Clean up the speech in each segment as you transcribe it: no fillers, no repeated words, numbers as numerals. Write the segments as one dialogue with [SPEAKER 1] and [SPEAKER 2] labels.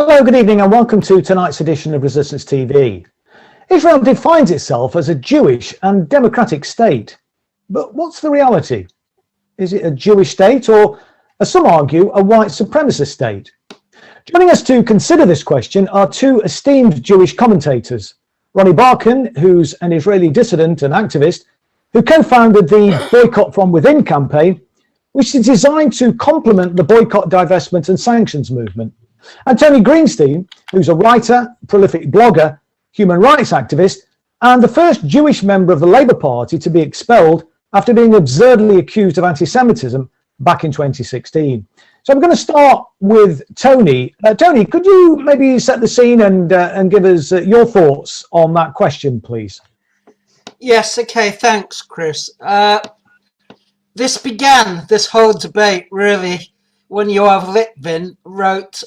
[SPEAKER 1] Hello, good evening, and welcome to tonight's edition of Resistance TV. Israel defines itself as a Jewish and democratic state. But what's the reality? Is it a Jewish state or, as some argue, a white supremacist state? Joining us to consider this question are two esteemed Jewish commentators. Ronnie Barkan, who's an Israeli dissident and activist, who co-founded the Boycott from Within campaign, which is designed to complement the boycott, divestment and sanctions movement. And Tony Greenstein, who's a writer, prolific blogger, human rights activist, and the first Jewish member of the Labour Party to be expelled after being absurdly accused of anti-Semitism back in 2016. So I'm going to start with Tony. Tony, could you maybe set the scene and give us your thoughts on that question, please?
[SPEAKER 2] Yes, okay, thanks, Chris. This whole debate, really, when Yoav Litvin wrote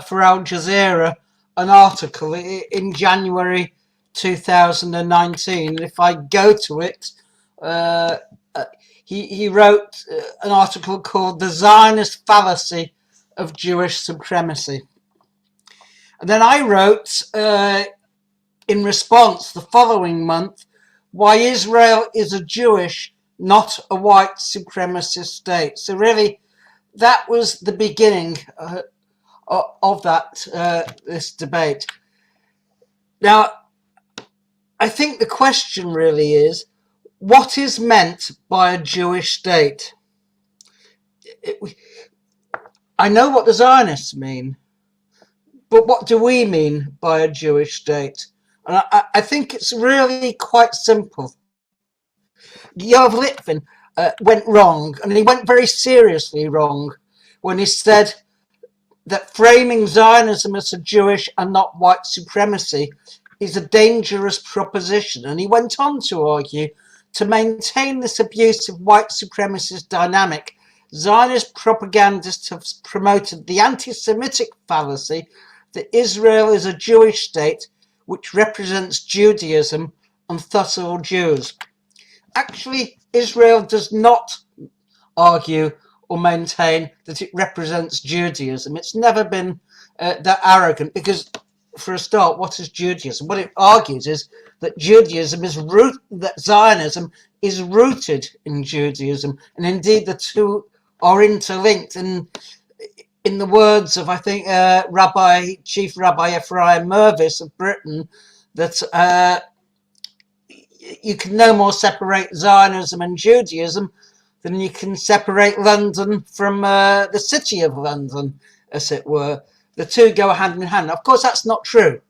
[SPEAKER 2] for Al Jazeera an article in January 2019. And if I go to it, he wrote an article called The Zionist Fallacy of Jewish Supremacy. And then I wrote in response the following month, Why Israel is a Jewish, not a white supremacist state. So really, that was the beginning of this debate. Now, I think the question really is, what is meant by a Jewish state? I know what the Zionists mean, but what do we mean by a Jewish state? And I think it's really quite simple. Yoav Litvin went wrong, and he went very seriously wrong when he said that framing Zionism as a Jewish and not white supremacy is a dangerous proposition. And he went on to argue, to maintain this abusive white supremacist dynamic, Zionist propagandists have promoted the anti-Semitic fallacy that Israel is a Jewish state which represents Judaism and thus all Jews. Actually, Israel does not argue or maintain that it represents Judaism. It's never been that arrogant because, for a start, what is Judaism? What it argues is that Zionism is rooted in Judaism, and indeed the two are interlinked. And in the words of, I think, Chief Rabbi Ephraim Mervis of Britain, that you can no more separate Zionism and Judaism than you can separate London from the city of London, as it were. The two go hand in hand. Of course, that's not true,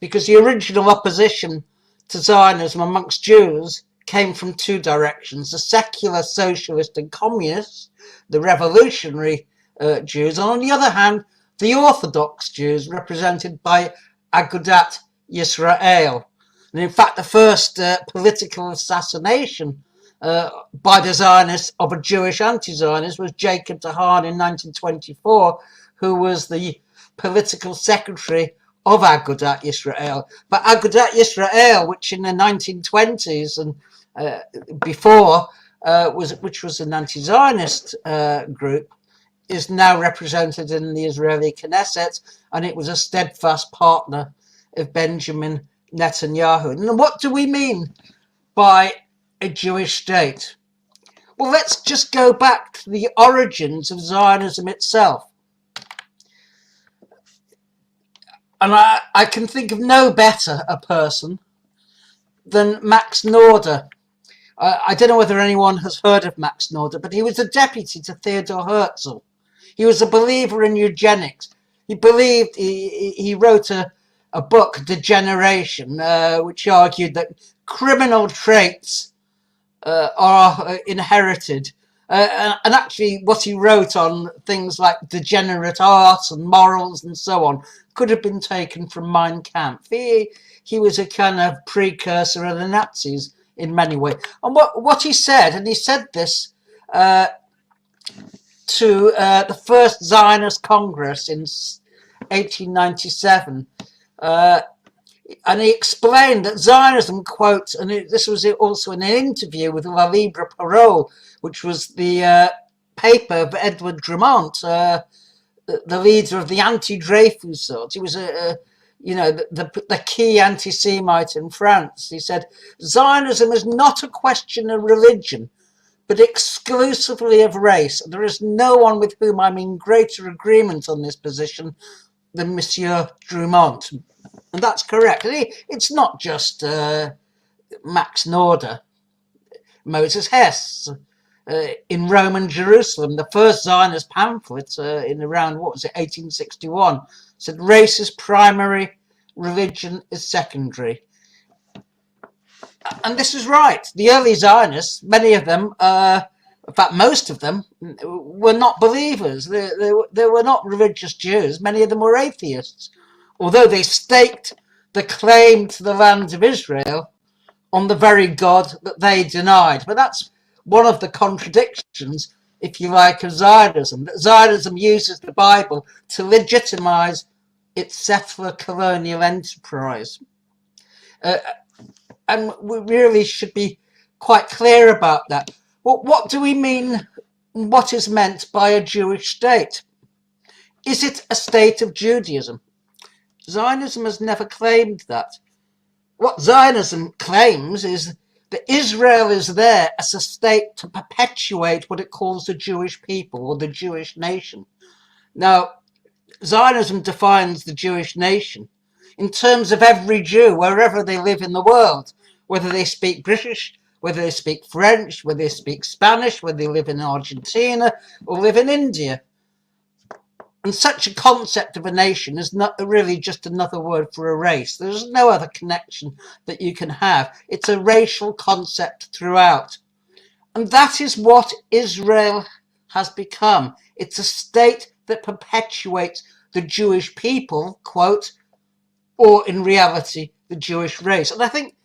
[SPEAKER 2] because the original opposition to Zionism amongst Jews came from two directions: the secular socialist and communists, the revolutionary Jews, and on the other hand, the Orthodox Jews, represented by Agudat Yisrael. And in fact, the first political assassination by the Zionists of a Jewish anti-Zionist was Jacob Dahan in 1924, who was the political secretary of Agudat Yisrael. But Agudat Yisrael, which in the 1920s and before, which was an anti-Zionist group, is now represented in the Israeli Knesset, and it was a steadfast partner of Benjamin Netanyahu. And what do we mean by a Jewish state? Well, let's just go back to the origins of Zionism itself. And I can think of no better a person than Max Norder. I don't know whether anyone has heard of Max Norder, but he was a deputy to Theodor Herzl. He was a believer in eugenics. He believed, he wrote a book, Degeneration, which argued that criminal traits are inherited. And actually what he wrote on things like degenerate art and morals and so on could have been taken from Mein Kampf. He was a kind of precursor of the Nazis in many ways. And what he said, and he said this to the first Zionist Congress in 1897, and he explained that Zionism, quote, and this was also in an interview with La Libre Parole, which was the paper of Edward Drummond, the leader of the anti-Dreyfus sort. He was the key anti-Semite in France. He said, Zionism is not a question of religion, but exclusively of race. There is no one with whom I'm in greater agreement on this position than Monsieur Drumont. And that's correct. It's not just Max Norder, Moses Hess. In Rome and Jerusalem, the first Zionist pamphlet in around, 1861, said race is primary, religion is secondary. And this is right. The early Zionists, many of them, in fact, most of them, were not believers. They were not religious Jews. Many of them were atheists, although they staked the claim to the land of Israel on the very God that they denied. But that's one of the contradictions, if you like, of Zionism. That Zionism uses the Bible to legitimize its settler colonial enterprise. And we really should be quite clear about that. Well, what do we mean? What is meant by a Jewish state? Is it a state of Judaism? Zionism has never claimed that. What Zionism claims is that Israel is there as a state to perpetuate what it calls the Jewish people or the Jewish nation. Now, Zionism defines the Jewish nation in terms of every Jew, wherever they live in the world, whether they speak British, whether they speak French, whether they speak Spanish, whether they live in Argentina or live in India. And such a concept of a nation is not really just another word for a race. There's no other connection that you can have. It's a racial concept throughout. And that is what Israel has become. It's a state that perpetuates the Jewish people, quote, or in reality, the Jewish race. And I think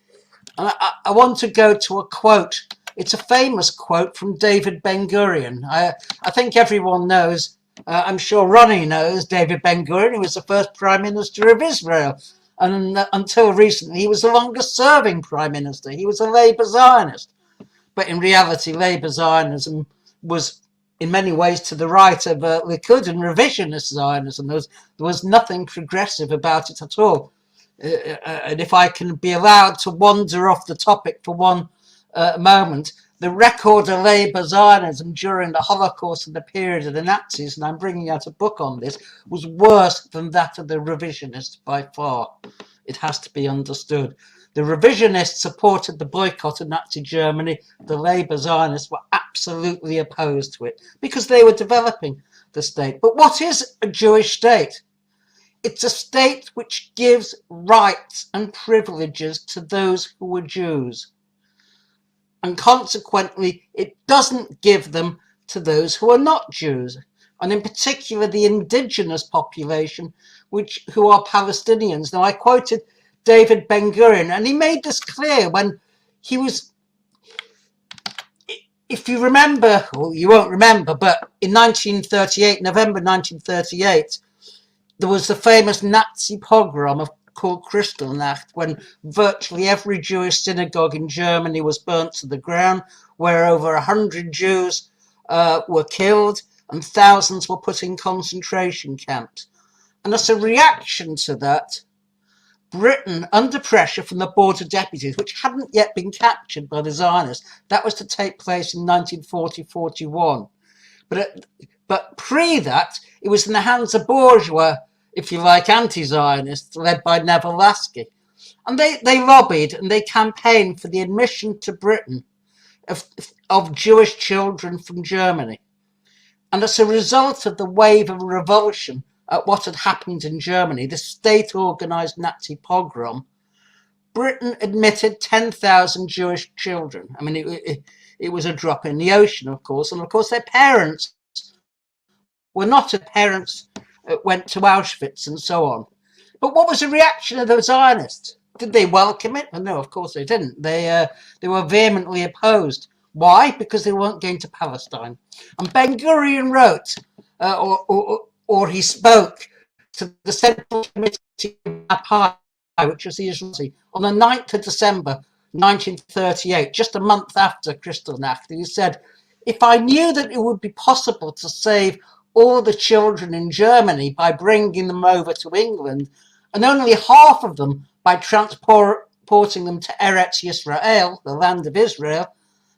[SPEAKER 2] I want to go to a quote. It's a famous quote from David Ben-Gurion. I think everyone knows, I'm sure Ronnie knows David Ben-Gurion. He was the first Prime Minister of Israel. And until recently, he was the longest serving Prime Minister. He was a Labour Zionist. But in reality, Labour Zionism was in many ways to the right of Likud and revisionist Zionism. There was nothing progressive about it at all. And if I can be allowed to wander off the topic for one moment, the record of Labour Zionism during the Holocaust and the period of the Nazis, and I'm bringing out a book on this, was worse than that of the revisionists by far. It has to be understood. The revisionists supported the boycott of Nazi Germany. The Labour Zionists were absolutely opposed to it because they were developing the state. But what is a Jewish state? It's a state which gives rights and privileges to those who are Jews. And consequently, it doesn't give them to those who are not Jews. And in particular, the indigenous population, who are Palestinians. Now, I quoted David Ben-Gurion, and he made this clear when he was, if you remember, well, you won't remember, but in 1938, November 1938, there was the famous Nazi pogrom called Kristallnacht, when virtually every Jewish synagogue in Germany was burnt to the ground, where over 100 Jews were killed and thousands were put in concentration camps. And as a reaction to that, Britain, under pressure from the Board of Deputies, which hadn't yet been captured by the Zionists, that was to take place in 1940-41. But pre that, it was in the hands of bourgeois, if you like, anti-Zionists, led by Neville Lasky. And they lobbied and they campaigned for the admission to Britain of Jewish children from Germany. And as a result of the wave of revulsion at what had happened in Germany, the state-organised Nazi pogrom, Britain admitted 10,000 Jewish children. I mean, it was a drop in the ocean, of course. And of course, their parents were not parents went to Auschwitz and so on. But what was the reaction of the Zionists? Did they welcome it? Well, no, of course they didn't. They were vehemently opposed. Why? Because they weren't going to Palestine. And Ben-Gurion wrote, or he spoke to the Central Committee of Mapai, which was the Israeli, on the 9th of December 1938, just a month after Kristallnacht. And he said, if I knew that it would be possible to save all the children in Germany by bringing them over to England, and only half of them by transporting them to Eretz Yisrael, the land of Israel,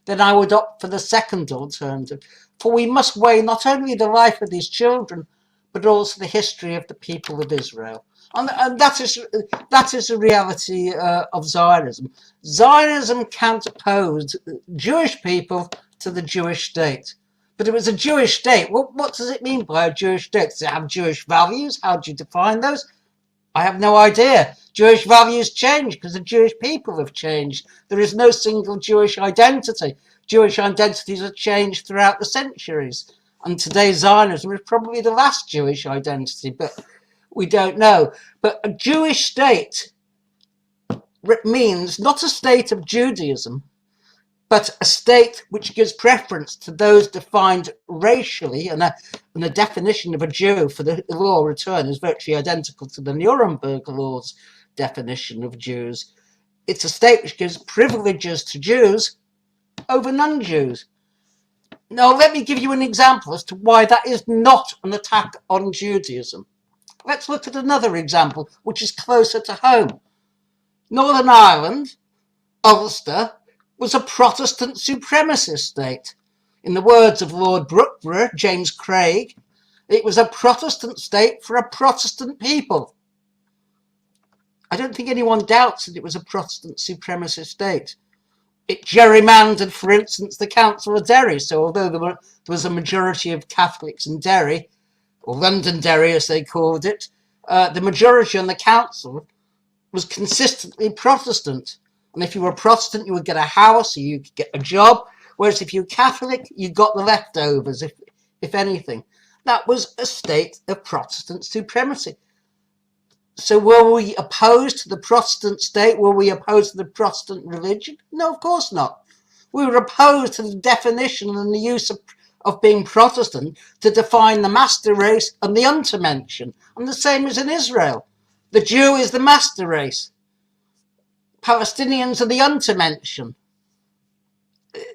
[SPEAKER 2] then I would opt for the second alternative. For we must weigh not only the life of these children, but also the history of the people of Israel. And that is the reality of Zionism. Zionism counterposed Jewish people to the Jewish state. But it was a Jewish state. What does it mean by a Jewish state? Does it have Jewish values? How do you define those? I have no idea. Jewish values change because the Jewish people have changed. There is no single Jewish identity. Jewish identities have changed throughout the centuries. And today Zionism is probably the last Jewish identity, but we don't know. But a Jewish state means not a state of Judaism, but a state which gives preference to those defined racially, and the definition of a Jew for the law of return is virtually identical to the Nuremberg law's definition of Jews. It's a state which gives privileges to Jews over non-Jews. Now, let me give you an example as to why that is not an attack on Judaism. Let's look at another example, which is closer to home. Northern Ireland, Ulster, was a Protestant supremacist state. In the words of Lord Brookborough, James Craig, it was a Protestant state for a Protestant people. I don't think anyone doubts that it was a Protestant supremacist state. It gerrymandered, for instance, the Council of Derry. So although there was a majority of Catholics in Derry, or Londonderry as they called it, the majority on the council was consistently Protestant. And if you were Protestant, you would get a house, or you could get a job. Whereas if you were Catholic, you got the leftovers, if anything. That was a state of Protestant supremacy. So were we opposed to the Protestant state? Were we opposed to the Protestant religion? No, of course not. We were opposed to the definition and the use of being Protestant to define the master race and the Untermenschen. And the same as in Israel. The Jew is the master race. Palestinians are the Untermenschen.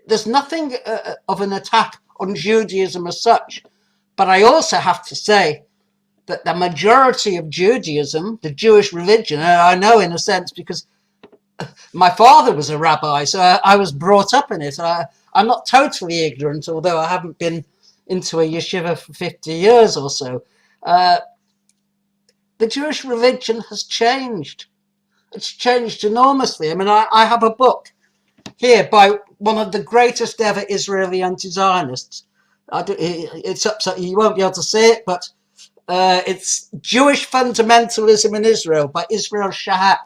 [SPEAKER 2] There's nothing of an attack on Judaism as such. But I also have to say that the majority of Judaism, the Jewish religion, and I know in a sense because my father was a rabbi, so I was brought up in it. I'm not totally ignorant, although I haven't been into a yeshiva for 50 years or so. The Jewish religion has changed. It's changed enormously. I mean, I have a book here by one of the greatest ever Israeli anti-Zionists. It's up, so you won't be able to see it, but it's Jewish Fundamentalism in Israel by Israel Shahak,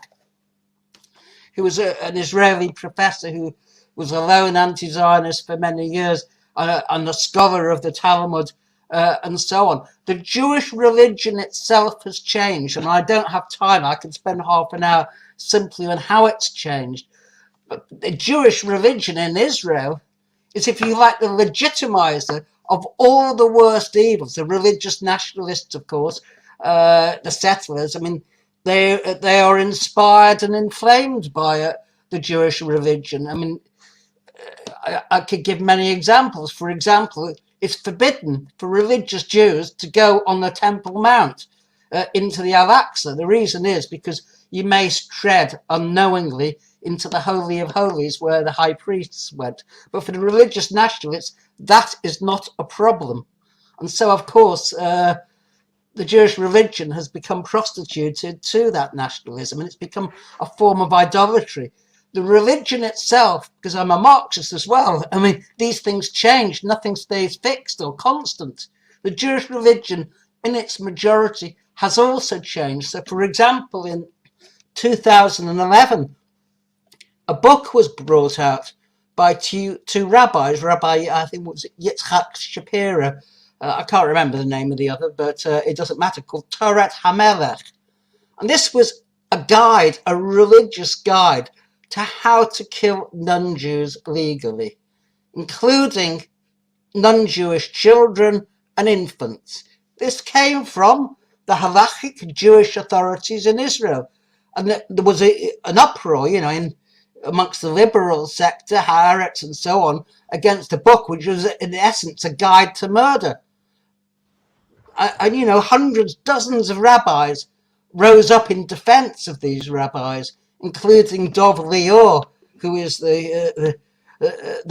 [SPEAKER 2] who was an Israeli professor who was a lone anti-Zionist for many years and a scholar of the Talmud and so on. The Jewish religion itself has changed, and I don't have time. I could spend half an hour simply on how it's changed. But the Jewish religion in Israel is, if you like, the legitimizer of all the worst evils. The religious nationalists, of course, the settlers. I mean, they are inspired and inflamed by the Jewish religion. I mean, I could give many examples. For example, it's forbidden for religious Jews to go on the Temple Mount into the Al-Aqsa. The reason is because you may tread unknowingly into the Holy of Holies where the high priests went. But for the religious nationalists, that is not a problem. And so, of course, the Jewish religion has become prostituted to that nationalism, and it's become a form of idolatry. The religion itself, because I'm a Marxist as well, I mean, these things change. Nothing stays fixed or constant. The Jewish religion, in its majority, has also changed. So, for example, in 2011, a book was brought out by two rabbis, Rabbi, I think, what was it, Yitzhak Shapira, I can't remember the name of the other, but it doesn't matter, called Torah HaMelech. And this was a guide, a religious guide, to how to kill non-Jews legally, including non-Jewish children and infants. This came from the halachic Jewish authorities in Israel. And there was an uproar, you know, amongst the liberal sector, Haaretz and so on, against the book, which was in essence a guide to murder. And you know, hundreds, dozens of rabbis rose up in defense of these rabbis, including Dov Lior, who is the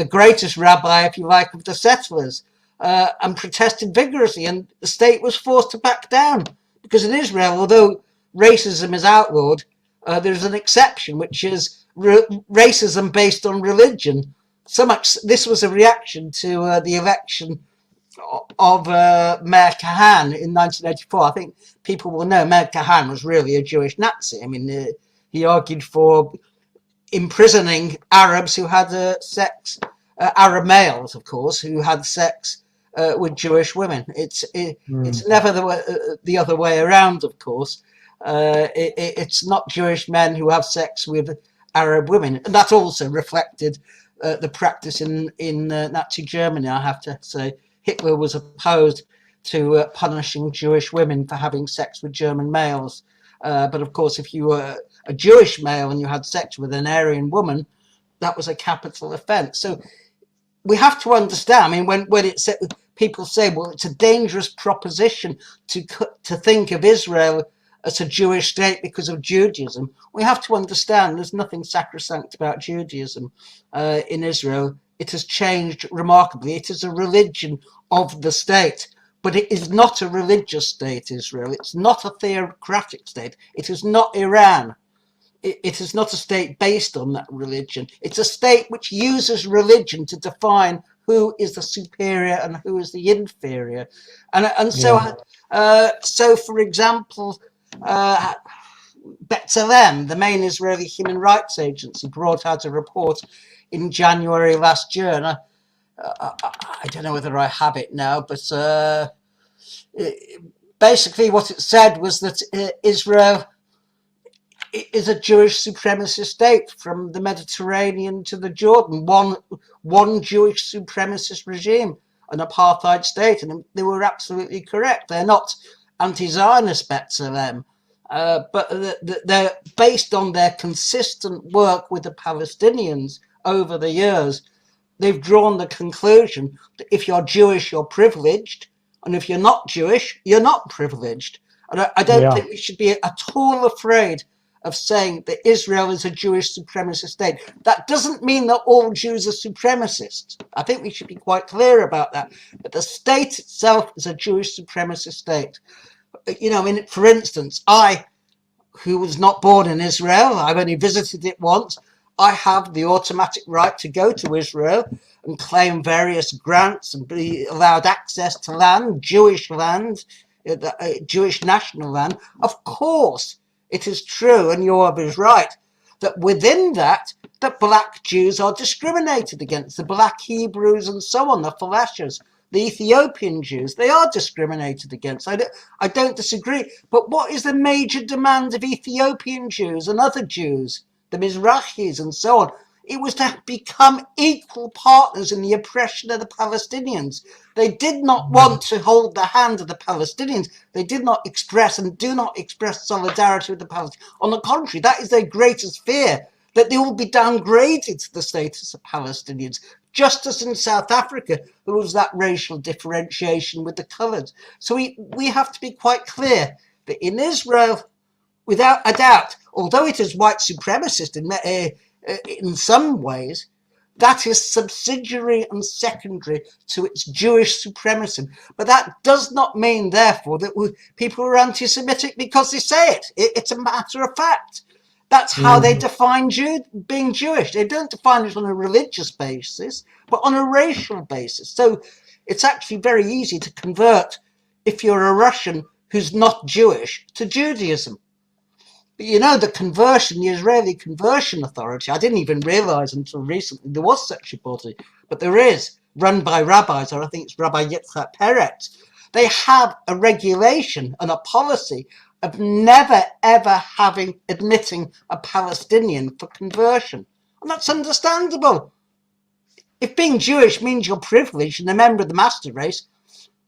[SPEAKER 2] greatest rabbi, if you like, of the settlers, and protested vigorously, and the state was forced to back down. Because in Israel, although racism is outlawed, there's an exception, which is racism based on religion. So much this was a reaction to the election of Mayor Kahan in 1984. I think people will know Mayor Kahan was really a Jewish Nazi. I mean, he argued for imprisoning Arabs who had sex, Arab males, of course, who had sex with Jewish women. It's never the other way around, of course. It's not Jewish men who have sex with Arab women. And that also reflected the practice in Nazi Germany, I have to say. Hitler was opposed to punishing Jewish women for having sex with German males. But of course, if you were a Jewish male and you had sex with an Aryan woman, that was a capital offense. So we have to understand, I mean, when it's, people say, well, it's a dangerous proposition to think of Israel as a Jewish state because of Judaism. We have to understand there's nothing sacrosanct about Judaism in Israel. It has changed remarkably. It is a religion of the state, but it is not a religious state, Israel. It's not a theocratic state. It is not Iran. It is not a state based on that religion. It's a state which uses religion to define who is the superior and who is the inferior. And so, so for example, B'Tselem, the main Israeli human rights agency, brought out a report in January last year, and I don't know whether I have it now, but basically what it said was that Israel is a Jewish supremacist state from the Mediterranean to the Jordan, one Jewish supremacist regime, an apartheid state, and they were absolutely correct. They're not anti-Zionist B'Tselem, but they're based on their consistent work with the Palestinians over the years. They've drawn the conclusion that if you're Jewish, you're privileged, and if you're not Jewish, you're not privileged. And I don't think we should be at all afraid of saying that Israel is a Jewish supremacist state. That doesn't mean that all Jews are supremacists. I think we should be quite clear about that. But the state itself is a Jewish supremacist state. You know, I mean, for instance, I, who was not born in Israel, I've only visited it once, I have the automatic right to go to Israel and claim various grants and be allowed access to land, Jewish land, Jewish national land. Of course, it is true, and Yoav is right, that within that black Jews are discriminated against, the black Hebrews and so on, the Falashas, the Ethiopian Jews, they are discriminated against. I don't disagree. But what is the major demand of Ethiopian Jews and other Jews, the Mizrahis and so on? It was to become equal partners in the oppression of the Palestinians. They did not want to hold the hand of the Palestinians. They did not express and do not express solidarity with the Palestinians. On the contrary, that is their greatest fear, that they will be downgraded to the status of Palestinians. Just as in South Africa, there was that racial differentiation with the coloured. So we have to be quite clear that in Israel, without a doubt, although it is white supremacist in some ways, that is subsidiary and secondary to its Jewish supremacy. But that does not mean, therefore, that people are anti-Semitic because they say it. It's a matter of fact. That's how they define being Jewish. They don't define it on a religious basis, but on a racial basis. So it's actually very easy to convert, if you're a Russian who's not Jewish, to Judaism. But you know, the Israeli Conversion Authority, I didn't even realize until recently there was such a body, but there is, run by rabbis, or I think it's Rabbi Yitzhak Peretz. They have a regulation and a policy of never, ever admitting a Palestinian for conversion. And that's understandable. If being Jewish means you're privileged and a member of the master race,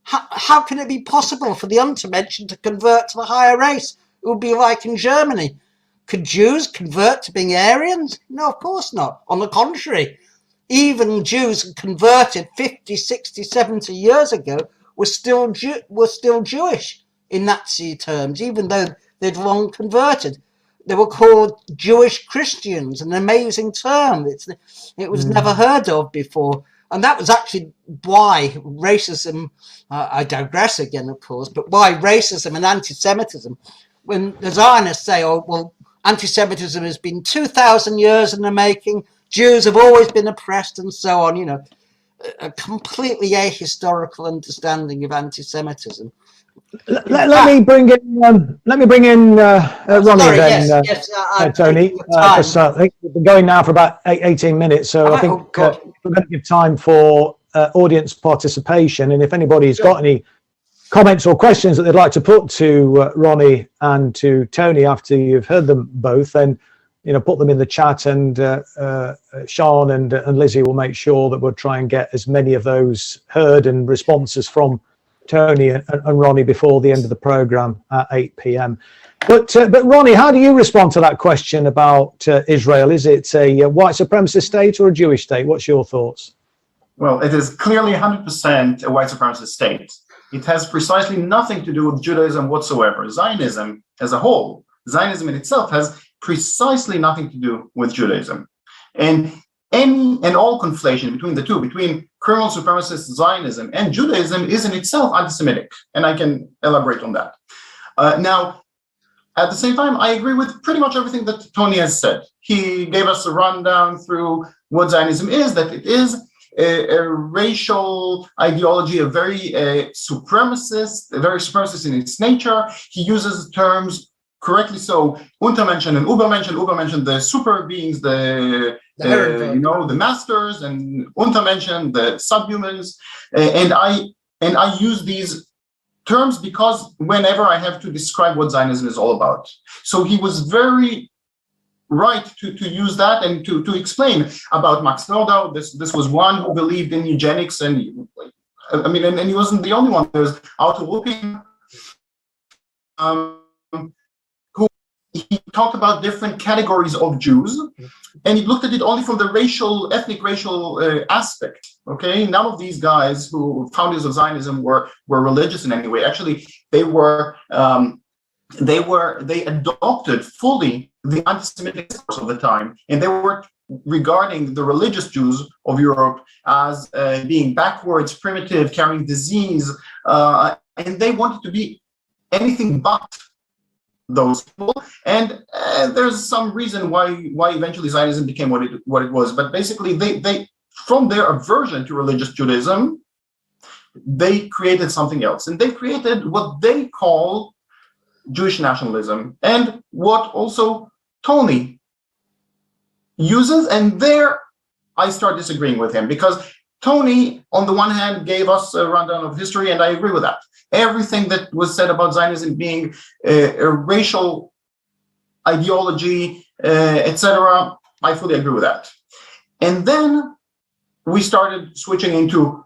[SPEAKER 2] how can it be possible for the untermenschen to convert to the higher race? It would be like in Germany. Could Jews convert to being Aryans? No, of course not. On the contrary, even Jews converted 50, 60, 70 years ago were still Jewish in Nazi terms, even though they'd long converted. They were called Jewish Christians, an amazing term. It was never heard of before. And that was actually why racism, I digress again, of course, but why racism and anti-Semitism, when the Zionists say, oh, well, anti-Semitism has been 2,000 years in the making, Jews have always been oppressed and so on, you know, a completely ahistorical understanding of anti-Semitism.
[SPEAKER 1] Let me bring in Ronnie
[SPEAKER 2] sorry,
[SPEAKER 1] then, Tony.
[SPEAKER 2] I
[SPEAKER 1] think we've been going now for about 18 minutes, so I think we're going to give time for audience participation. And if anybody's got any comments or questions that they'd like to put to Ronnie and to Tony after you've heard them both, then put them in the chat, and Sean and Lizzie will make sure that we'll try and get as many of those heard and responses from Tony and Ronnie before the end of the program at 8 p.m. But Ronnie, how do you respond to that question about Israel? Is it a white supremacist state or a Jewish state? What's your thoughts?
[SPEAKER 3] Well, it is clearly 100% a white supremacist state. It has precisely nothing to do with Judaism whatsoever. Zionism as a whole, Zionism in itself has precisely nothing to do with Judaism. And any and all conflation between the two, between criminal supremacist Zionism and Judaism, is in itself anti-Semitic, and I can elaborate on that. Now, at the same time, I agree with pretty much everything that Tony has said. He gave us a rundown through what Zionism is, that it is a racial ideology, a very supremacist in its nature. He uses terms correctly so, Untermenschen and Übermenschen. Übermenschen, the super beings, the masters, and Untermenschen, the subhumans. And I use these terms because whenever I have to describe what Zionism is all about. So he was very right to use that and to explain about Max Nordau. This was one who believed in eugenics, and and he wasn't the only one. There's Otto Rupping, who he talked about different categories of Jews, and he looked at it only from the ethnic racial aspect. Okay, none of these guys who founders of Zionism were religious in any way. Actually, they adopted fully the anti-Semitic discourse of the time, and they were regarding the religious Jews of Europe as being backwards, primitive, carrying disease, and they wanted to be anything but those people. And there's some reason why eventually Zionism became what it was. But basically, they from their aversion to religious Judaism, they created something else, and they created what they call Jewish nationalism, and what also Tony uses. And there I start disagreeing with him, because Tony, on the one hand, gave us a rundown of history, and I agree with that. Everything that was said about Zionism being a racial ideology, etc., I fully agree with that. And then we started switching into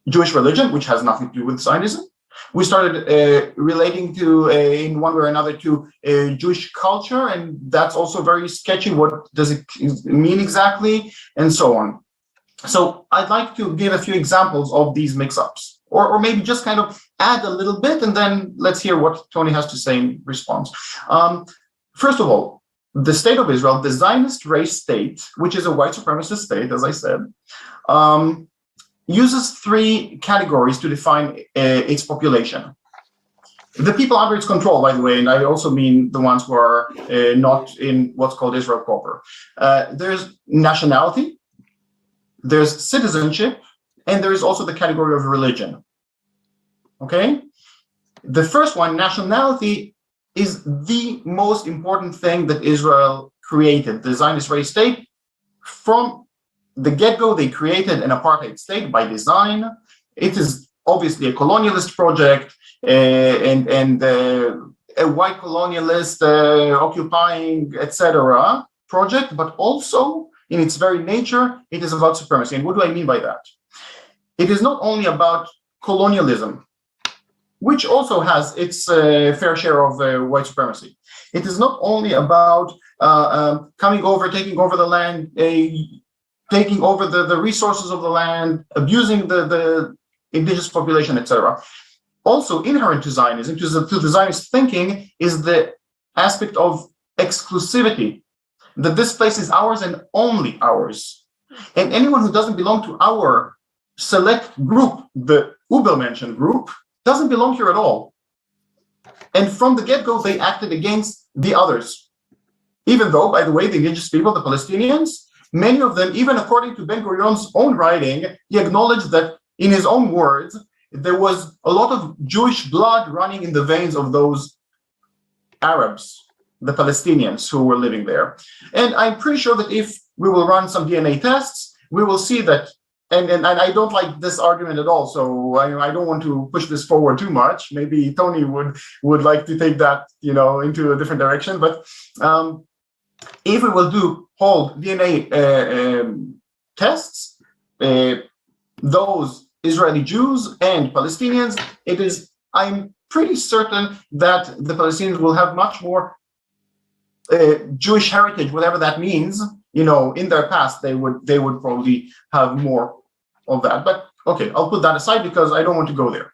[SPEAKER 3] Jewish religion, which has nothing to do with Zionism. We started relating to, in one way or another, to Jewish culture, and that's also very sketchy. What does it mean exactly, and so on. So I'd like to give a few examples of these mix-ups, or maybe just kind of add a little bit, and then let's hear what Tony has to say in response. First of all, the State of Israel, the Zionist race state, which is a white supremacist state, as I said, uses three categories to define its population. The people under its control, by the way, and I also mean the ones who are not in what's called Israel proper. There's nationality, there's citizenship, and there is also the category of religion. Okay? The first one, nationality, is the most important thing that Israel created, the Zionist race state. From the get-go, they created an apartheid state by design. It is obviously a colonialist project, and a white colonialist occupying, etc. project, but also in its very nature, it is about supremacy. And what do I mean by that? It is not only about colonialism, which also has its fair share of white supremacy. It is not only about coming over, taking over the land, taking over the resources of the land, abusing the indigenous population, etc. Also inherent to Zionism, to the Zionist thinking, is the aspect of exclusivity, that this place is ours and only ours. And anyone who doesn't belong to our select group, the Übermenschen group, doesn't belong here at all. And from the get-go, they acted against the others. Even though, by the way, the indigenous people, the Palestinians, many of them, even according to Ben-Gurion's own writing, he acknowledged that, in his own words, there was a lot of Jewish blood running in the veins of those Arabs, the Palestinians who were living there. And I'm pretty sure that if we will run some DNA tests, we will see that, and I don't like this argument at all, so I don't want to push this forward too much. Maybe Tony would like to take that, into a different direction. But if we will do whole DNA tests, those Israeli Jews and Palestinians, I'm pretty certain that the Palestinians will have much more Jewish heritage, whatever that means. In their past, they would probably have more of that. But okay, I'll put that aside because I don't want to go there.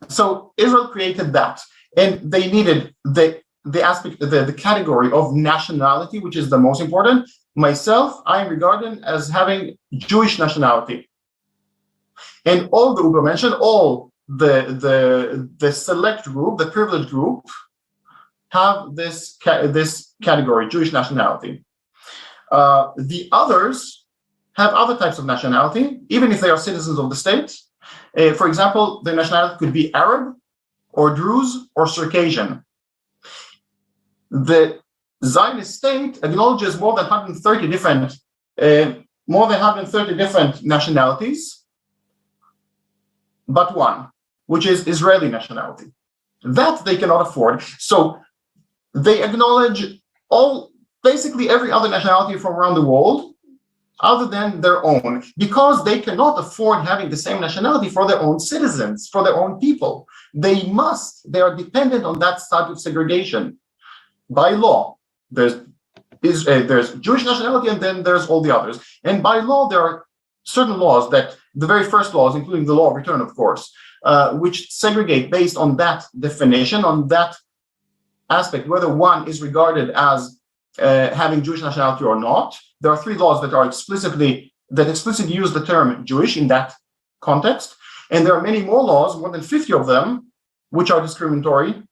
[SPEAKER 3] So Israel created that, and they needed the aspect, the category of nationality, which is the most important. Myself, I am regarded as having Jewish nationality, and all the Übermenschen, all the select group, the privileged group, have this category, Jewish nationality. The others have other types of nationality, even if they are citizens of the state. For example, their nationality could be Arab, or Druze, or Circassian. The Zionist state acknowledges more than 130 different nationalities, but one, which is Israeli nationality. That they cannot afford. So they acknowledge basically every other nationality from around the world, other than their own, because they cannot afford having the same nationality for their own citizens, for their own people. They are dependent on that type of segregation by law. There's Jewish nationality, and then there's all the others. And by law, there are certain laws, that the very first laws, including the law of return, of course, which segregate based on that definition, on that aspect, whether one is regarded as having Jewish nationality or not. There are 3 laws that explicitly use the term Jewish in that context. And there are many more laws, more than 50 of them, which are discriminatory.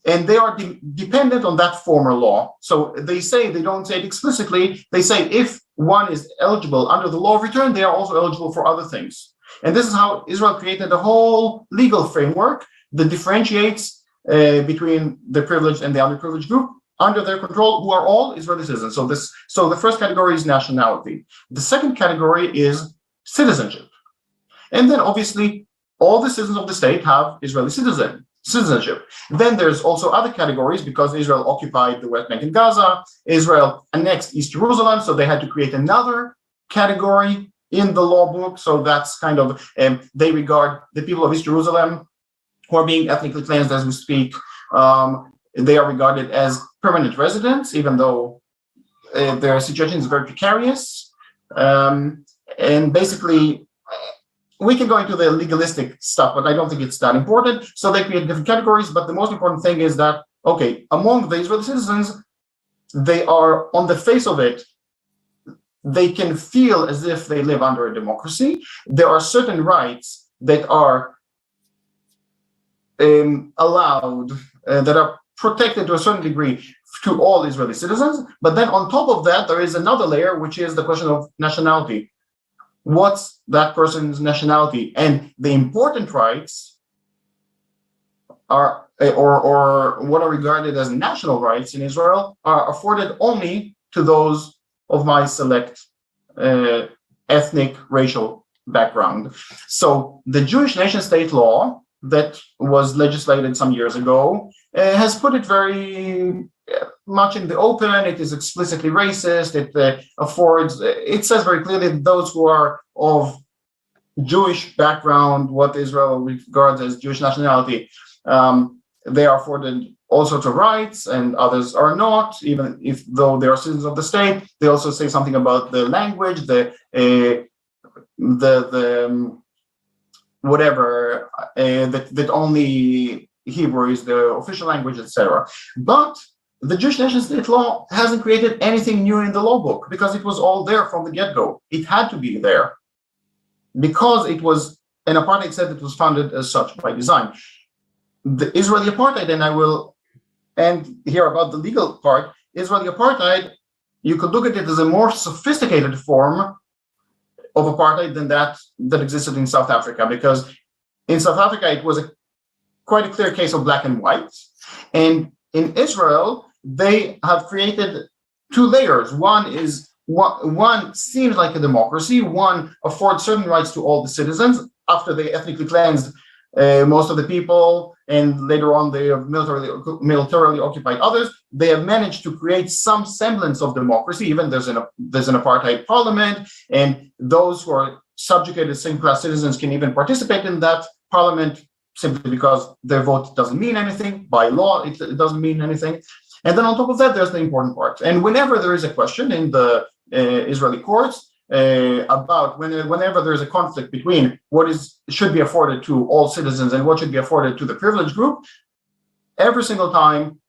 [SPEAKER 3] And they are dependent on that former law. So they don't say it explicitly. They say if one is eligible under the law of return, they are also eligible for other things. And this is how Israel created a whole legal framework that differentiates between the privileged and the underprivileged group under their control, who are all Israeli citizens. So the first category is nationality. The second category is citizenship. And then obviously all the citizens of the state have Israeli citizenship. Then there's also other categories, because Israel occupied the West Bank and Gaza. Israel annexed East Jerusalem, so they had to create another category in the law book. So that's kind of, they regard the people of East Jerusalem who are being ethnically cleansed as we speak. They are regarded as permanent residents, even though their situation is very precarious. And basically, we can go into the legalistic stuff, but I don't think it's that important. So they create different categories, but the most important thing is that, okay, among the Israeli citizens, they are, on the face of it, they can feel as if they live under a democracy. There are certain rights that are allowed, that are protected to a certain degree to all Israeli citizens. But then on top of that, there is another layer, which is the question of nationality. What's that person's nationality? And the important rights are, or what are regarded as national rights in Israel, are afforded only to those of my select ethnic, racial background. So the Jewish nation-state law that was legislated some years ago has put it very much in the open. It is explicitly racist. It says very clearly that those who are of Jewish background, what Israel regards as Jewish nationality, they are afforded all sorts of rights, and others are not, even though they are citizens of the state. They also say something about the language, the whatever, that only Hebrew is the official language, etc. But the Jewish nation state law hasn't created anything new in the law book because it was all there from the get-go. It had to be there because it was an apartheid state that was founded as such by design. The Israeli apartheid, and I will end here about the legal part, Israeli apartheid, you could look at it as a more sophisticated form of apartheid than that existed in South Africa, because in South Africa, it was quite a clear case of black and white. And in Israel, they have created two layers. One seems like a democracy. One affords certain rights to all the citizens after they ethnically cleansed most of the people, and later on they have militarily occupied others. They have managed to create some semblance of democracy. Even there's an apartheid parliament, and those who are subjugated second-class citizens can even participate in that parliament simply because their vote doesn't mean anything. By law, it doesn't mean anything. And then on top of that, there's the important part. And whenever there is a question in the Israeli courts about whenever there's a conflict between what should be afforded to all citizens and what should be afforded to the privileged group, every single time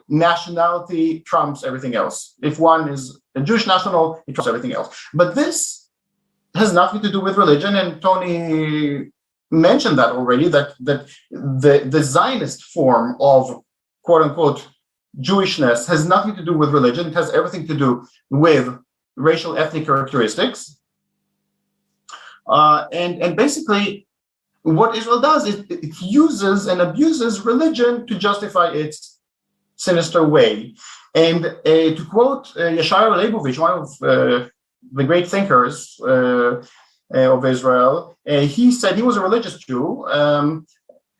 [SPEAKER 3] nationality trumps everything else. If one is a Jewish national, it trumps everything else. But this has nothing to do with religion, and Tony mentioned that already, that the Zionist form of quote-unquote Jewishness has nothing to do with religion. It has everything to do with racial ethnic characteristics. And basically, what Israel does is it uses and abuses religion to justify its sinister way. And to quote Yeshayahu Leibovich, one of the great thinkers of Israel, he said he was a religious Jew,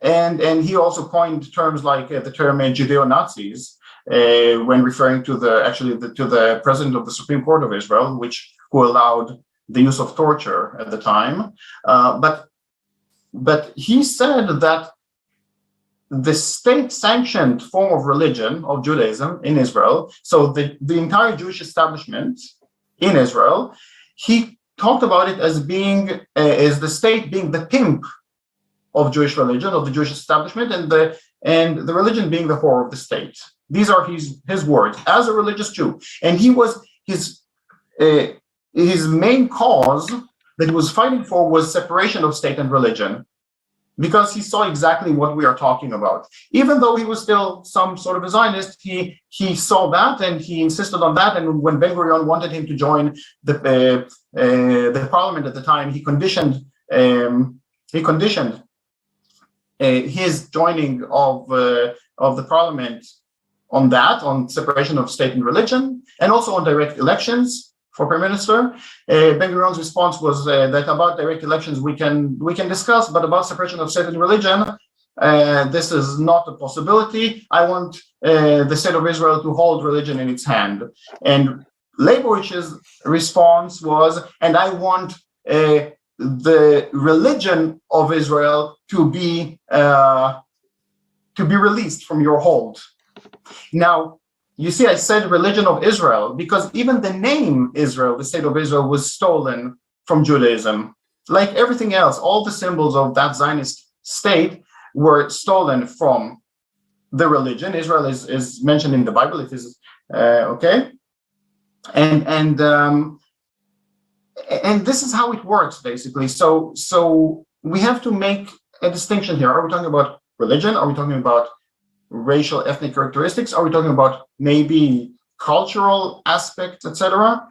[SPEAKER 3] and he also coined terms like the term Judeo-Nazis when referring to the president of the Supreme Court of Israel, who allowed the use of torture at the time. But he said that the state-sanctioned form of religion of Judaism in Israel, so the entire Jewish establishment in Israel, he talked about it as being as the state being the pimp of Jewish religion, of the Jewish establishment, and the religion being the whore of the state. These are his words as a religious Jew, and he was his main cause that he was fighting for was separation of state and religion, because he saw exactly what we are talking about. Even though he was still some sort of a Zionist, he saw that and he insisted on that. And when Ben-Gurion wanted him to join the parliament at the time, he conditioned his joining of the parliament on that, on separation of state and religion, and also on direct elections for prime minister. Ben-Gurion's response was that about direct elections we can discuss, but about separation of state and religion, this is not a possibility. I want the state of Israel to hold religion in its hand. And Leibovich's response was, and I want the religion of Israel to be released from your hold. Now, you see, I said religion of Israel because even the name Israel, the state of Israel, was stolen from Judaism. Like everything else, all the symbols of that Zionist state were stolen from the religion. Israel is mentioned in the Bible. It is okay, and this is how it works basically. So we have to make a distinction here. Are we talking about religion? Are we talking about racial ethnic characteristics? Are we talking about maybe cultural aspects, etc.?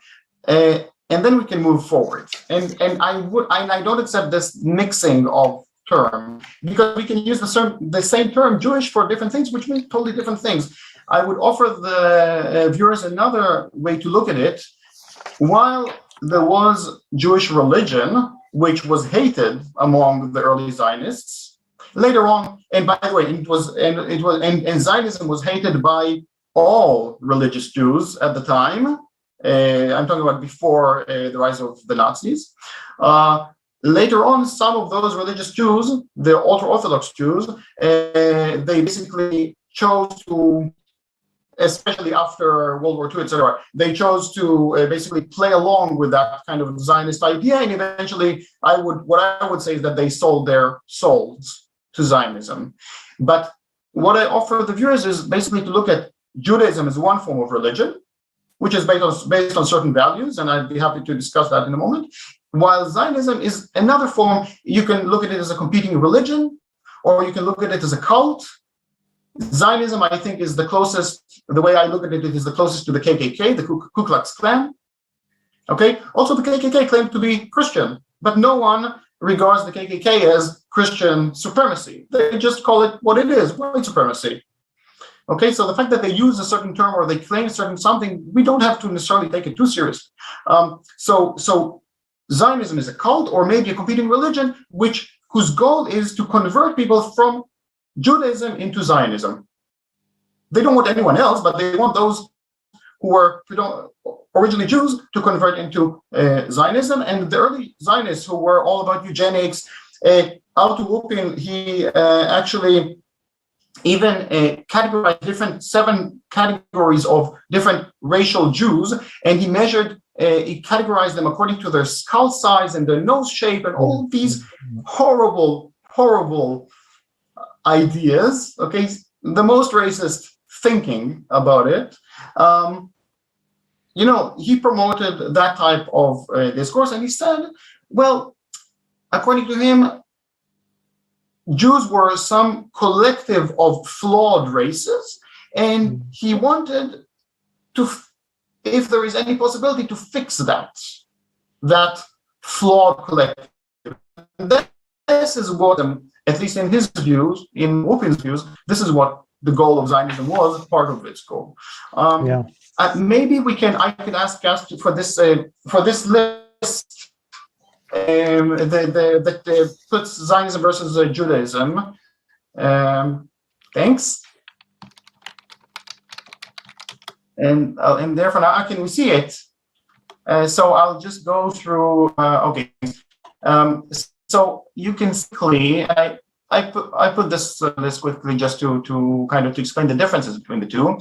[SPEAKER 3] And then we can move forward. And I don't accept this mixing of term, because we can use the same term Jewish for different things, which mean totally different things. I would offer the viewers another way to look at it. While there was Jewish religion, which was hated among the early Zionists, later on, and by the way, Zionism was hated by all religious Jews at the time. I'm talking about before the rise of the Nazis. Later on, some of those religious Jews, the ultra-Orthodox Jews, they basically chose to especially after World War II, etc., they chose to basically play along with that kind of Zionist idea, and eventually, what I would say is that they sold their souls to Zionism. But what I offer the viewers is basically to look at Judaism as one form of religion, which is based on certain values, and I'd be happy to discuss that in a moment. While Zionism is another form, you can look at it as a competing religion, or you can look at it as a cult. Zionism, I think, is the closest, the way I look at it, is the closest to the KKK, the Ku Klux Klan. Okay. Also, the KKK claimed to be Christian, but no one regards the KKK as Christian supremacy. They just call it what it is, white supremacy. Okay, so the fact that they use a certain term or they claim certain something, we don't have to necessarily take it too seriously. So Zionism is a cult or maybe a competing religion, whose goal is to convert people from Judaism into Zionism. They don't want anyone else, but they want those who were originally Jews to convert into Zionism. And the early Zionists who were all about eugenics, Arthur Lupin, he actually even categorized 7 categories of different racial Jews, and he categorized them according to their skull size and their nose shape and all these horrible ideas, okay, the most racist thinking about it. He promoted that type of discourse, and he said, well, according to him, Jews were some collective of flawed races, and he wanted to, if there is any possibility, to fix that flawed collective. This is what, at least in his views, in Lupin's views, this is what the goal of Zionism was, part of its goal. Maybe I could ask for this list that puts Zionism versus Judaism. Thanks. And therefore now can we see it? So I'll just go through. Okay. So you can quickly. I put this quickly just to kind of to explain the differences between the two.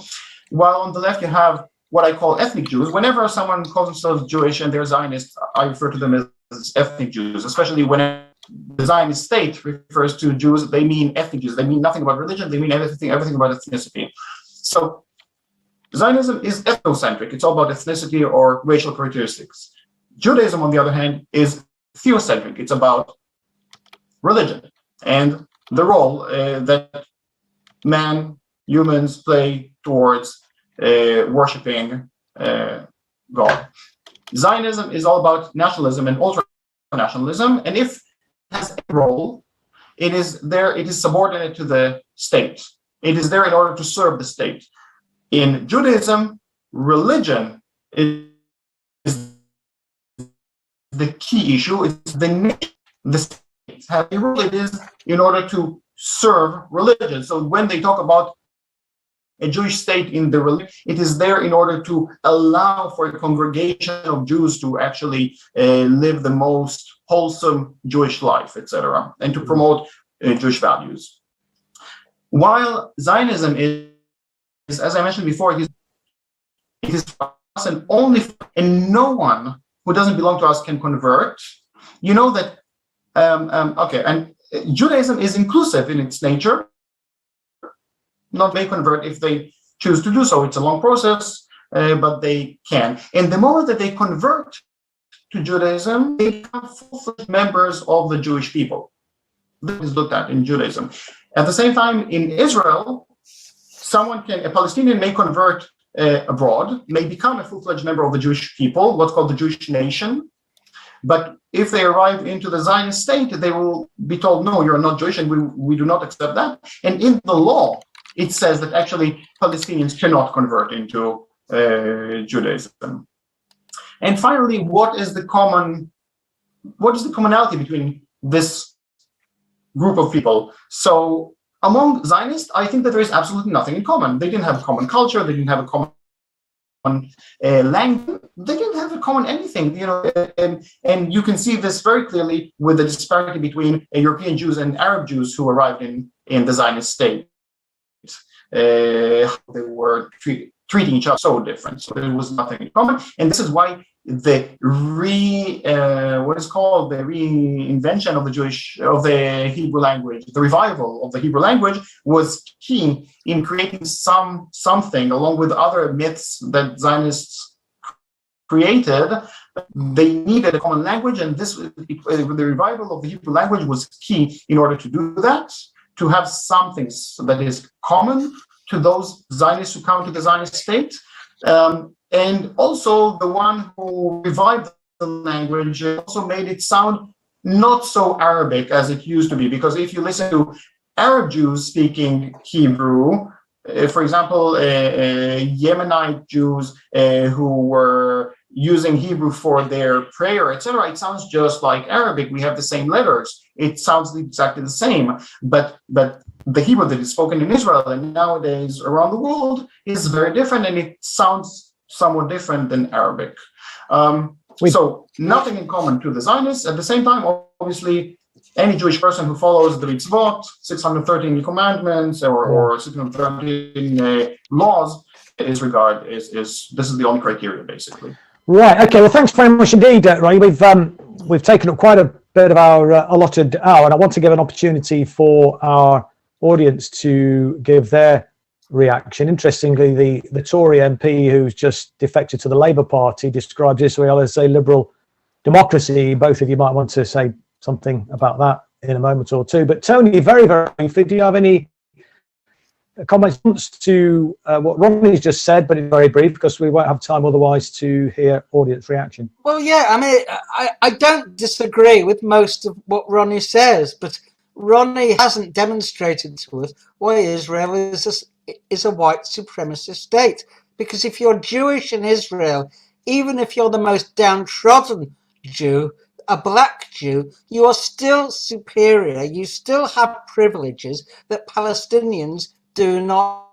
[SPEAKER 3] While on the left you have what I call ethnic Jews. Whenever someone calls themselves Jewish and they're Zionist, I refer to them as ethnic Jews, especially when the Zionist state refers to Jews, they mean ethnic Jews. They mean nothing about religion, they mean everything about ethnicity. So Zionism is ethnocentric. It's all about ethnicity or racial characteristics. Judaism, on the other hand, is theocentric. It's about religion and the role that humans play towards worshiping God. Zionism is all about nationalism and ultra-nationalism, and if it has a role, it is subordinate to the state. It is there in order to serve the state. In Judaism, religion is the key issue. It's the state has a role. It is in order to serve religion. So when they talk about a Jewish state in the religion, it is there in order to allow for a congregation of Jews to actually live the most wholesome Jewish life, etc., and to promote Jewish values. While Zionism is, as I mentioned before, it is for us and only, and no one who doesn't belong to us can convert. You know that, and Judaism is inclusive in its nature. Not may convert if they choose to do so. It's a long process, but they can. And the moment that they convert to Judaism, they become full-fledged members of the Jewish people. This is looked at in Judaism. At the same time, in Israel, a Palestinian may convert abroad, may become a full-fledged member of the Jewish people, what's called the Jewish nation. But if they arrive into the Zionist state, they will be told, no, you're not Jewish, and we do not accept that. And in the law, it says that actually Palestinians cannot convert into Judaism. And finally, what is the commonality between this group of people? So among Zionists, I think that there is absolutely nothing in common. They didn't have a common culture. They didn't have a common language. They didn't have a common anything, and you can see this very clearly with the disparity between European Jews and Arab Jews who arrived in the Zionist state. how they were treating each other so different. So there was nothing in common, and this is why the reinvention of the Hebrew language, the revival of the Hebrew language, was key in creating something along with other myths that Zionists created. They needed a common language, and the revival of the Hebrew language was key in order to do that, to have something that is common to those Zionists who come to the Zionist state. And also the one who revived the language also made it sound not so Arabic as it used to be. Because if you listen to Arab Jews speaking Hebrew, for example, Yemenite Jews who were using Hebrew for their prayer, etc., it sounds just like Arabic. We have the same letters. It sounds exactly the same. But the Hebrew that is spoken in Israel and nowadays around the world is very different, and it sounds somewhat different than Arabic. So nothing in common to the Zionists. At the same time, obviously, any Jewish person who follows the mitzvot, 613 commandments or 613 laws, this is the only criteria, basically.
[SPEAKER 1] Right. Okay. Well, thanks very much indeed, Ronnie. We've taken up quite a bit of our allotted hour, and I want to give an opportunity for our audience to give their reaction. Interestingly, the Tory MP who's just defected to the Labour Party describes Israel as a liberal democracy. Both of you might want to say something about that in a moment or two. But Tony, very, very briefly, do you have any comments to what Ronnie's just said, but it's very brief because we won't have time otherwise to hear audience reaction?
[SPEAKER 2] Well, yeah, I mean, I don't disagree with most of what Ronnie says, but Ronnie hasn't demonstrated to us why Israel is a white supremacist state. Because if you're Jewish in Israel, even if you're the most downtrodden Jew, a black Jew, you are still superior. You still have privileges that Palestinians do not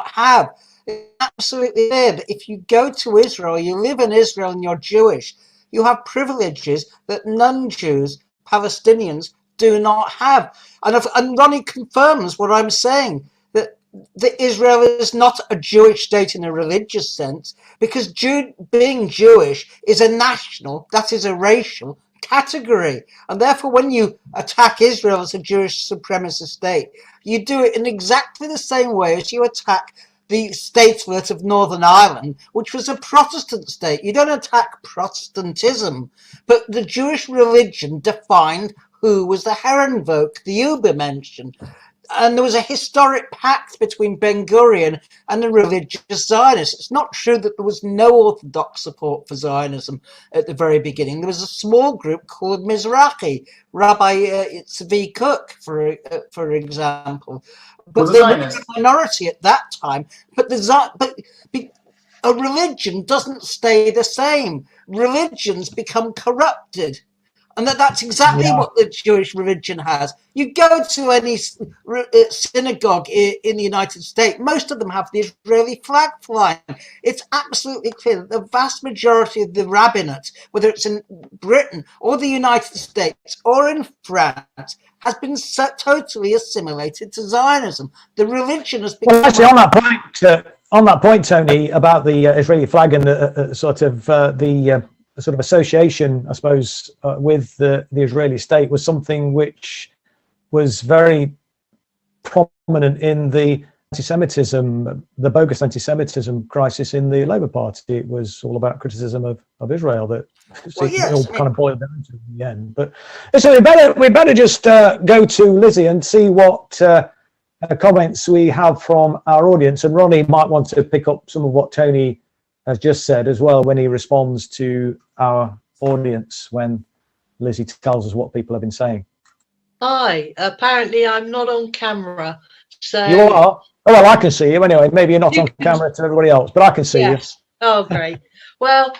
[SPEAKER 2] have. It's absolutely clear that if you go to Israel, you live in Israel and you're Jewish, you have privileges that non-Jews, Palestinians, do not have. And Ronnie confirms what I'm saying, that Israel is not a Jewish state in a religious sense, because being Jewish is a national, that is a racial category. And therefore, when you attack Israel as a Jewish supremacist state, you do it in exactly the same way as you attack the statelet of Northern Ireland, which was a Protestant state. You don't attack Protestantism, but the Jewish religion defined who was the Herrenvolk, the Übermenschen. And there was a historic pact between Ben Gurion and the religious Zionists. It's not true that there was no orthodox support for Zionism at the very beginning. There was a small group called Mizrahi, Rabbi Tzvi Cook, for example. But they were a minority at that time. But a religion doesn't stay the same. Religions become corrupted. And that's exactly what the Jewish religion has. You go to any synagogue in the United States, most of them have the Israeli flag flying. It's absolutely clear that the vast majority of the rabbinate, whether it's in Britain or the United States or in France, has been totally assimilated to Zionism. The religion has become...
[SPEAKER 1] Well, actually, on that point, Tony, about the Israeli flag and the sort of association, I suppose, with the Israeli state was something which was very prominent in the anti-Semitism, the bogus anti-Semitism crisis in the Labour Party. It was all about criticism of Israel that it all kind of boiled down to in the end. But so we better just go to Lizzie and see what comments we have from our audience. And Ronnie might want to pick up some of what Tony has just said as well when he responds to our audience when Lizzie tells us what people have been saying.
[SPEAKER 4] Hi, apparently I'm not on camera. So
[SPEAKER 1] you are? Oh, well, I can see you anyway. Maybe you're not on camera to everybody else, but I can see you.
[SPEAKER 4] Oh, great. Well,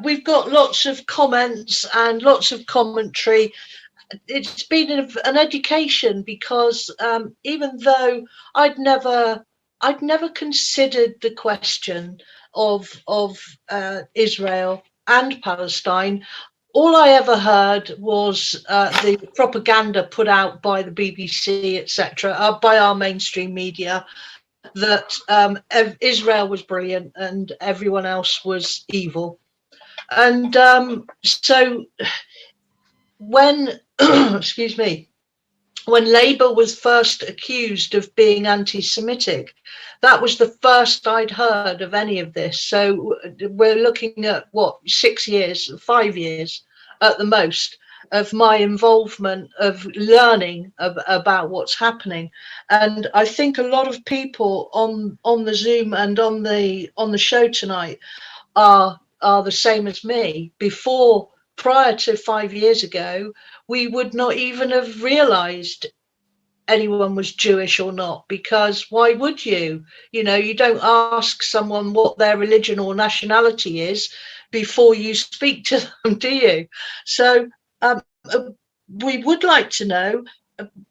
[SPEAKER 4] we've got lots of comments and lots of commentary. It's been an education because even though I'd never considered the question of Israel and Palestine, all I ever heard was the propaganda put out by the BBC, etc., by our mainstream media, that Israel was brilliant and everyone else was evil. And so when, excuse me, when Labour was first accused of being anti-Semitic, that was the first I'd heard of any of this. So we're looking at, what, 6 years, 5 years at the most, of my involvement of learning about what's happening. And I think a lot of people on the Zoom and on the show tonight are the same as me. Prior to 5 years ago, we would not even have realized anyone was Jewish or not, because why would you? You know, you don't ask someone what their religion or nationality is before you speak to them, do you? So we would like to know,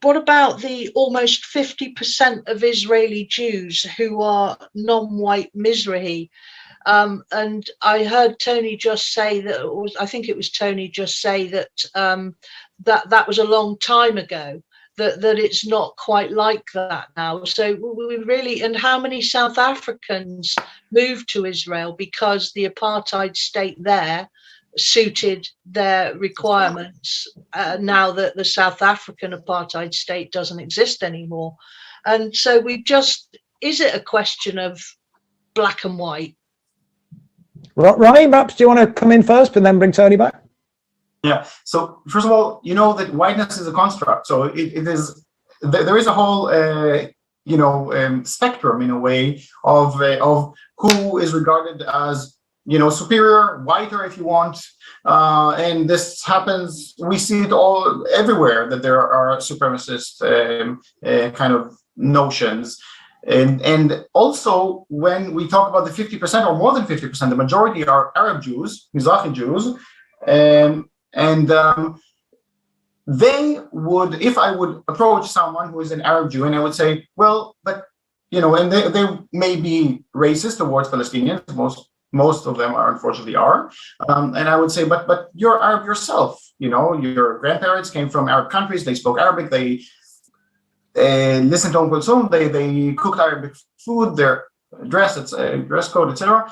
[SPEAKER 4] what about the almost 50% of Israeli Jews who are non-white Mizrahi? And I heard Tony just say that, I think it was Tony just say that that was a long time ago, that it's not quite like that now. So we really, and how many South Africans moved to Israel because the apartheid state there suited their requirements, now that the South African apartheid state doesn't exist anymore. And so is it a question of black and white?
[SPEAKER 1] Ronnie, perhaps do you want to come in first and then bring Tony back?
[SPEAKER 3] Yeah. So first of all, you know that whiteness is a construct. So it is. There is a whole, spectrum in a way of who is regarded as, superior, whiter, if you want. And this happens. We see it all everywhere, that there are supremacist kind of notions. And also, when we talk about the 50% or more than 50%, the majority are Arab Jews, Mizrahi Jews, and they would, if I would approach someone who is an Arab Jew, and I would say, well, but, and they may be racist towards Palestinians, most of them unfortunately are, and I would say, but you're Arab yourself, your grandparents came from Arab countries, they spoke Arabic, they listened to Kulthum, they cooked Arabic food, their dress code, etc.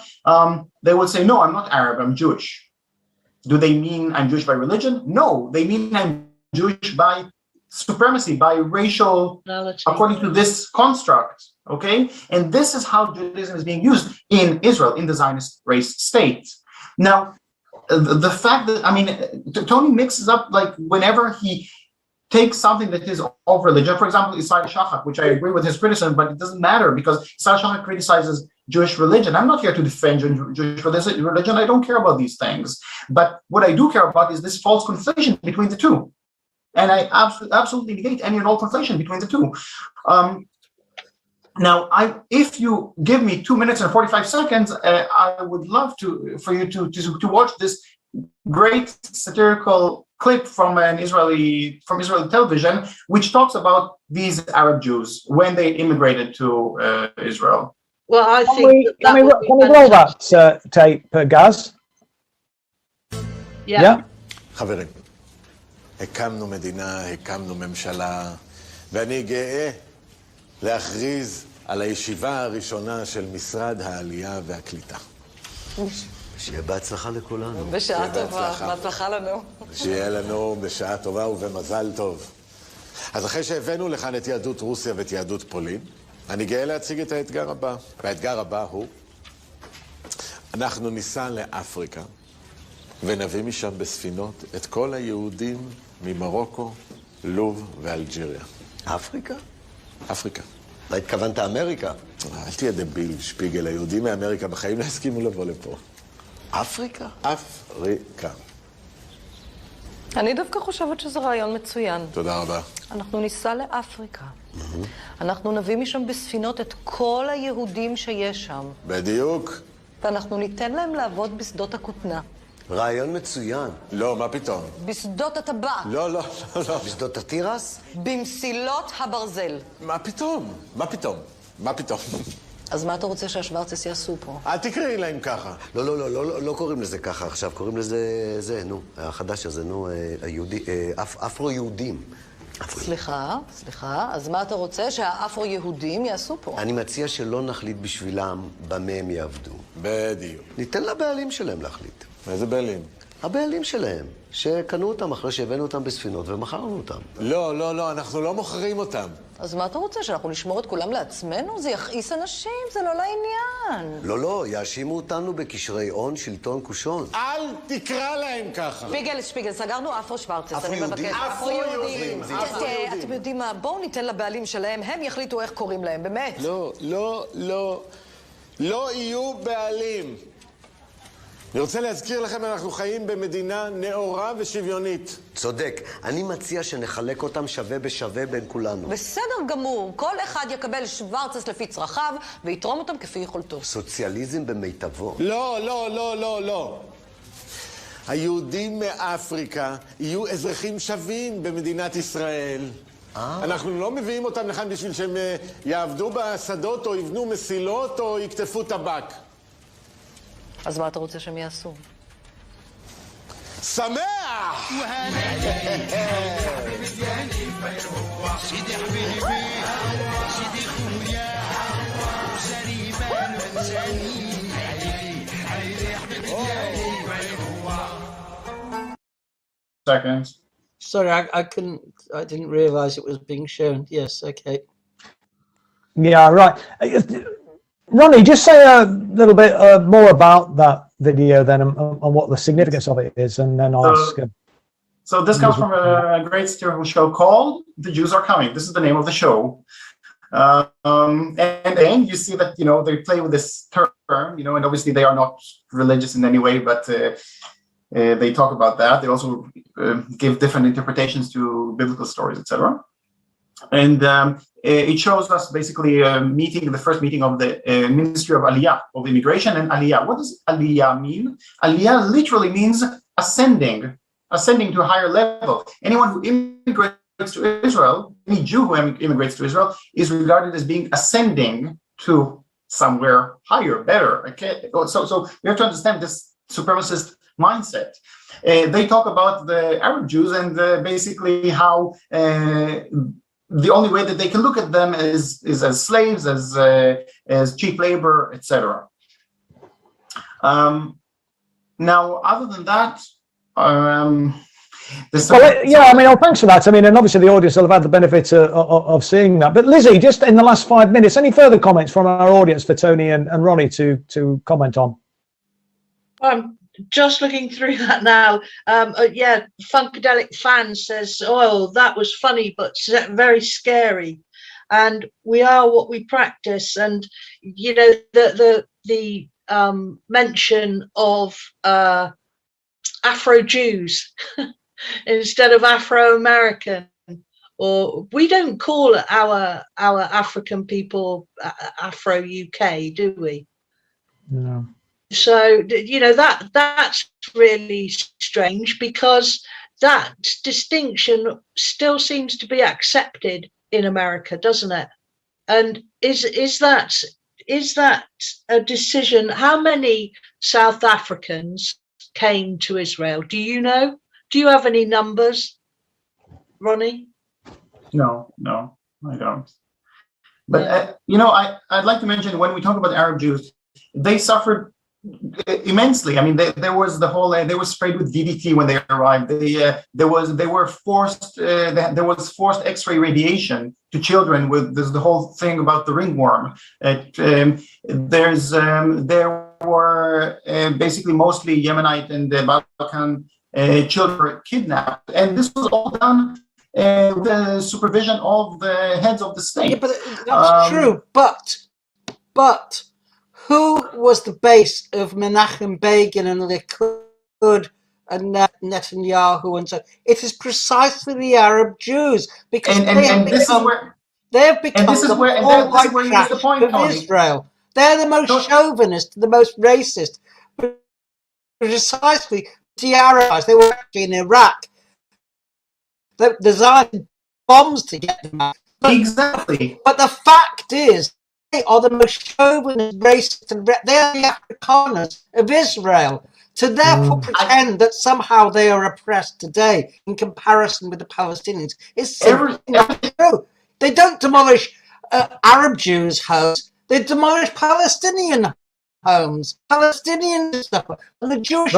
[SPEAKER 3] They would say, no, I'm not Arab, I'm Jewish. Do they mean I'm Jewish by religion? No, they mean I'm Jewish by supremacy, by racial, according to this construct, okay? And this is how Judaism is being used in Israel, in the Zionist race state. Now, the fact that, Tony mixes up, like, whenever he takes something that is of religion, for example, Israel Shachak, which I agree with his criticism, but it doesn't matter because Israel Shachak criticizes Jewish religion. I'm not here to defend Jewish religion. I don't care about these things. But what I do care about is this false conflation between the two. And I absolutely negate any and all conflation between the two. Now, if you give me 2 minutes and 45 seconds, I would love for you to watch this great satirical clip from Israeli television, which talks about these Arab Jews when they immigrated to Israel.
[SPEAKER 4] Well, I
[SPEAKER 1] Can
[SPEAKER 4] think
[SPEAKER 1] we roll that tape, Gaz?
[SPEAKER 4] Yeah.
[SPEAKER 5] חברים, הקמנו מדינה, הקמנו ממשלה, ואני גאה להכריז על הישיבה הראשונה של משרד העלייה והקליטה.
[SPEAKER 6] שיהיה בהצלחה לכולנו.
[SPEAKER 7] בשעה טובה, בהצלחה לנו.
[SPEAKER 5] שיהיה לנו בשעה טובה ובמזל טוב. אז אחרי שהבאנו לכאן את יהדות רוסיה ואת יהדות פולין, אני גאה להציג את האתגר הבא. והאתגר הבא הוא, אנחנו ניסע לאפריקה, ונביא משם בספינות את כל היהודים ממרוקו, לוב ואלג'יריה.
[SPEAKER 6] אפריקה?
[SPEAKER 5] אפריקה.
[SPEAKER 6] לא התכוונת אמריקה?
[SPEAKER 5] אל תהיה דביל, שפיגל, היהודים מאמריקה בחיים לא הסכימו לבוא לפה.
[SPEAKER 6] אפריקה?
[SPEAKER 5] אפריקה.
[SPEAKER 7] אני דווקא חושבת שזה רעיון מצוין.
[SPEAKER 5] תודה רבה.
[SPEAKER 7] אנחנו ניסע לאפריקה. אנחנו נביא משם בספינות את כל היהודים שיש שם.
[SPEAKER 5] בדיוק.
[SPEAKER 7] ואנחנו ניתן להם לעבוד בשדות הכותנה.
[SPEAKER 6] רעיון מצוין.
[SPEAKER 5] לא, מה פתאום?
[SPEAKER 7] בשדות הטבק.
[SPEAKER 5] לא, לא, לא.
[SPEAKER 6] בשדות התירס?
[SPEAKER 7] במסילות הברזל.
[SPEAKER 5] מה פתאום? מה פתאום? מה פתאום?
[SPEAKER 7] אז מה אתה רוצה שהשוורצס יעשו פה?
[SPEAKER 5] אל תקראי להם ככה.
[SPEAKER 6] לא קוראים לזה ככה עכשיו, קוראים לזה, החדש הזה, היהודי, אפרו-יהודים.
[SPEAKER 7] סליחה, אז מה אתה רוצה שהאפרו-יהודים יעשו פה?
[SPEAKER 6] אני מציע שלא נחליט בשבילם במה הם יעבדו.
[SPEAKER 5] בדיוק.
[SPEAKER 6] ניתן לבעלים שלהם להחליט.
[SPEAKER 5] איזה בעלים?
[SPEAKER 6] הבעלים שלהם, שקנו אותם אחרי שהבאנו אותם בספינות ומכרנו אותם.
[SPEAKER 5] לא, אנחנו לא מוכרים אותם.
[SPEAKER 7] אז מה אתה רוצה, שאנחנו נשמור את כולם לעצמנו? זה יכעיס אנשים, זה לא לעניין.
[SPEAKER 6] לא, יאשימו אותנו בקשרי הון, שלטון, קושון.
[SPEAKER 5] אל תקרא להם ככה.
[SPEAKER 7] שפיגל, סגרנו אפרו-שוורצס, אני
[SPEAKER 6] אפרו-יהודים.
[SPEAKER 7] מבקש.
[SPEAKER 5] אפרו-יהודים.
[SPEAKER 7] אתם יודעים מה, בואו ניתן לבעלים שלהם, הם יחליטו איך קוראים להם, באמת.
[SPEAKER 5] לא יהיו בעלים. אני רוצה להזכיר לכם, אנחנו חיים במדינה נאורה ושוויונית.
[SPEAKER 6] צודק. אני מציע שנחלק אותם שווה בשווה בין כולנו.
[SPEAKER 7] בסדר גמור, כל אחד יקבל שוורצס לפי צרכיו ויתרום אותם כפי יכולתו.
[SPEAKER 6] סוציאליזם במיטבו.
[SPEAKER 5] לא. היהודים מאפריקה יהיו אזרחים שווים במדינת ישראל. אנחנו לא מביאים אותם לכאן בשביל שהם יעבדו בשדות או יבנו מסילות או יקטפו טבק.
[SPEAKER 7] אז מה אתה רוצה שהם יעשו?
[SPEAKER 5] שמח!
[SPEAKER 3] Seconds.
[SPEAKER 2] Sorry, I didn't realize it was being shown. Yes, okay.
[SPEAKER 1] Yeah, right. Ronnie, just say a little bit more about that video then and what the significance of it is, and then I'll ask.
[SPEAKER 3] So this comes from a great satirical show called The Jews Are Coming. This is the name of the show. And then you see that, they play with this term, and obviously they are not religious in any way, but they talk about that. They also give different interpretations to biblical stories, etc. And it shows us basically the first meeting of the Ministry of Aliyah, of Immigration and Aliyah. What does Aliyah mean? Aliyah literally means ascending to a higher level. Anyone who immigrates to Israel, any Jew who immigrates to Israel, is regarded as being ascending to somewhere higher, better. Okay? So we have to understand this supremacist mindset. They talk about the Arab Jews and basically how the only way that they can look at them is as slaves, as cheap labor, etc. Now, other than that, thanks
[SPEAKER 1] for that. And obviously the audience will have had the benefit of seeing that. But Lizzie, just in the last 5 minutes, any further comments from our audience for Tony and Ronnie to comment on?
[SPEAKER 4] I'm just looking through that now. Funkadelic Fan says, "Oh, that was funny, but very scary." And we are what we practice. And the mention of Afro Jews instead of Afro American, or we don't call our African people Afro UK, do we?
[SPEAKER 1] No.
[SPEAKER 4] So that's really strange, because that distinction still seems to be accepted in America, doesn't it? And is that a decision? How many South Africans came to Israel? Do you know? Do you have any numbers, Ronnie?
[SPEAKER 3] No, I don't. But I'd like to mention, when we talk about Arab Jews, they suffered immensely. I mean, there was the whole. They were sprayed with DDT when they arrived. There was forced X-ray radiation to children. There's the whole thing about the ringworm. There were basically mostly Yemenite and Balkan children were kidnapped, and this was all done with the supervision of the heads of the state.
[SPEAKER 2] Yeah, but that's true. But who was the base of Menachem Begin and Likud and Netanyahu and so? It is precisely the Arab Jews, because they have become the point of Israel. They're the most chauvinist, the most racist, precisely de-Arabized. They were actually in Iraq. The Zionist bombs to get them out.
[SPEAKER 3] Exactly.
[SPEAKER 2] But the fact is, they are the most chauvinist, racist, and they are the Afrikaners of Israel. To therefore pretend that somehow they are oppressed today in comparison with the Palestinians is simply not true. They don't demolish Arab Jews' homes, they demolish Palestinian homes, Palestinian stuff, and the Jewish.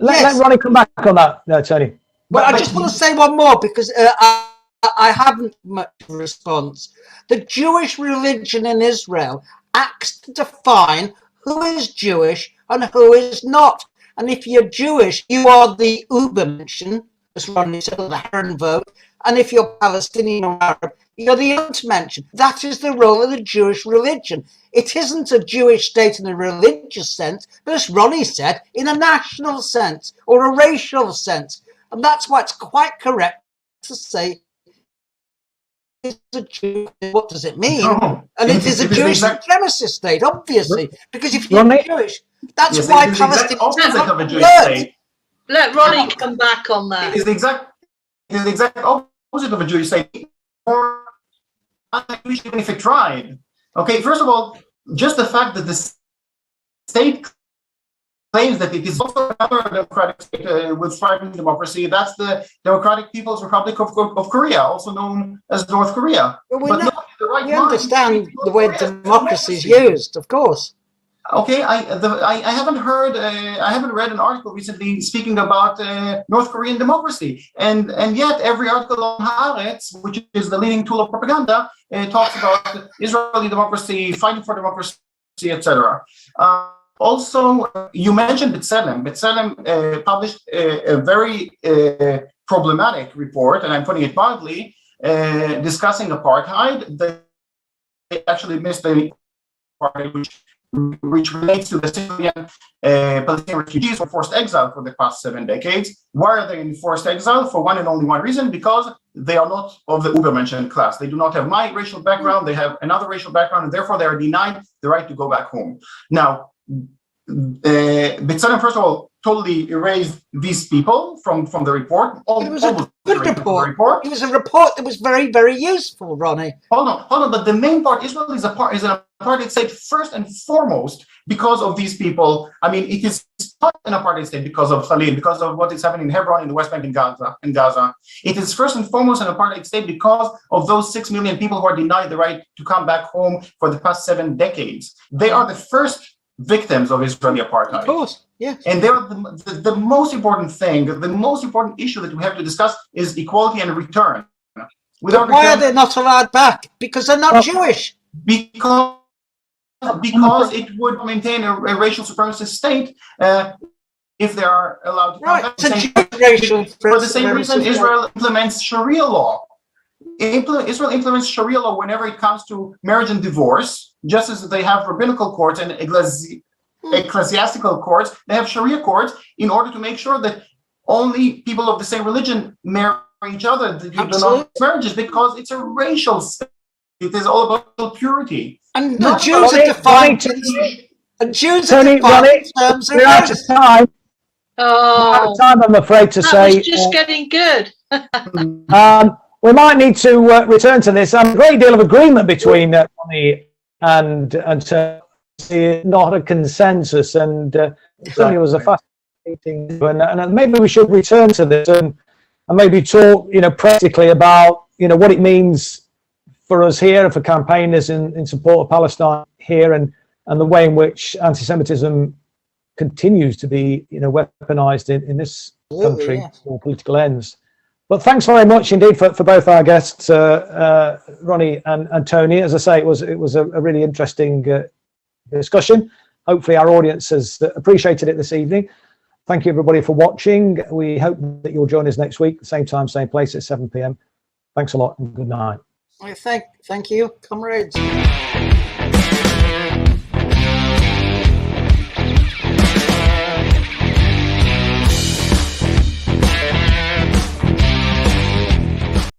[SPEAKER 1] Let Ronnie come back on that, Tony.
[SPEAKER 2] Well, I just want to say one more because I haven't much response. The Jewish religion in Israel acts to define who is Jewish and who is not. And if you're Jewish, you are the Übermenschen, as Ronnie said, the Herrenvolk. And if you're Palestinian or Arab, you're the Untermenschen. That is the role of the Jewish religion. It isn't a Jewish state in a religious sense, but as Ronnie said, in a national sense or a racial sense. And that's why it's quite correct to say it's a Jew. What does it mean?
[SPEAKER 3] No,
[SPEAKER 2] and it is a Jewish supremacist state, obviously, because if you're
[SPEAKER 1] Ronnie?
[SPEAKER 2] Jewish, that's why Palestine
[SPEAKER 3] opposite of a Jewish state.
[SPEAKER 4] Let Ronnie come back on that.
[SPEAKER 3] It is the exact opposite of a Jewish state, or even if it tried. Okay, first of all, just the fact that the state claims that it is also another democratic state with thriving democracy, that's the Democratic People's Republic of Korea, also known as North Korea.
[SPEAKER 2] Well, we understand the way democracy is used, of course.
[SPEAKER 3] Okay, I haven't read an article recently speaking about North Korean democracy, and yet every article on Haaretz, which is the leading tool of propaganda, talks about Israeli democracy, fighting for democracy, etc. Also, you mentioned B'Tselem. B'Tselem published a very problematic report, and I'm putting it mildly, discussing apartheid. They actually missed the part which relates to the Syrian Palestinian refugees who were forced exile for the past 7 decades. Why are they in forced exile? For one and only one reason, because they are not of the Übermenschen class. They do not have my racial background, they have another racial background, and therefore they are denied the right to go back home. Now, B'Tselem, first of all, totally erased these people from the report.
[SPEAKER 2] It was a good report. It was a report that was very, very useful, Ronnie.
[SPEAKER 3] Hold on. But the main part, Israel is an apartheid state first and foremost because of these people. I mean, it is not an apartheid state because of Khalil, because of what is happening in Hebron, in the West Bank, in Gaza. It is first and foremost an apartheid state because of those 6 million people who are denied the right to come back home for the past 7 decades. They are the first victims of Israeli apartheid.
[SPEAKER 2] Of course, yes.
[SPEAKER 3] And they're the most important thing, the most important issue that we have to discuss is equality and return.
[SPEAKER 2] Why are they not allowed back? Because they're not Jewish.
[SPEAKER 3] Because it would maintain a racial supremacist state if they are allowed to come back. For the same reason, Israel implements Sharia law. Israel implements Sharia law whenever it comes to marriage and divorce, just as they have rabbinical courts and ecclesiastical courts. They have Sharia courts in order to make sure that only people of the same religion marry each other. That you do not marriages because it's a racial state. It is all about purity.
[SPEAKER 2] And the Jews are defined. And Jews are defined in terms of
[SPEAKER 1] out of time.
[SPEAKER 4] Oh,
[SPEAKER 1] Out of time, I'm afraid to say.
[SPEAKER 4] that was just getting good.
[SPEAKER 1] We might need to return to this. A great deal of agreement between Ronnie and not a consensus, and certainly was a fascinating. And maybe we should return to this and maybe talk, practically about what it means for us here, for campaigners in support of Palestine here, and the way in which anti-Semitism continues to be, weaponized in this country for political ends. But thanks very much indeed for both our guests, Ronnie and Tony. As I say, it was a really interesting discussion. Hopefully our audience has appreciated it this evening. Thank you everybody for watching. We hope that you'll join us next week, same time, same place at 7 p.m. Thanks a lot and good night.
[SPEAKER 2] Thank you, comrades.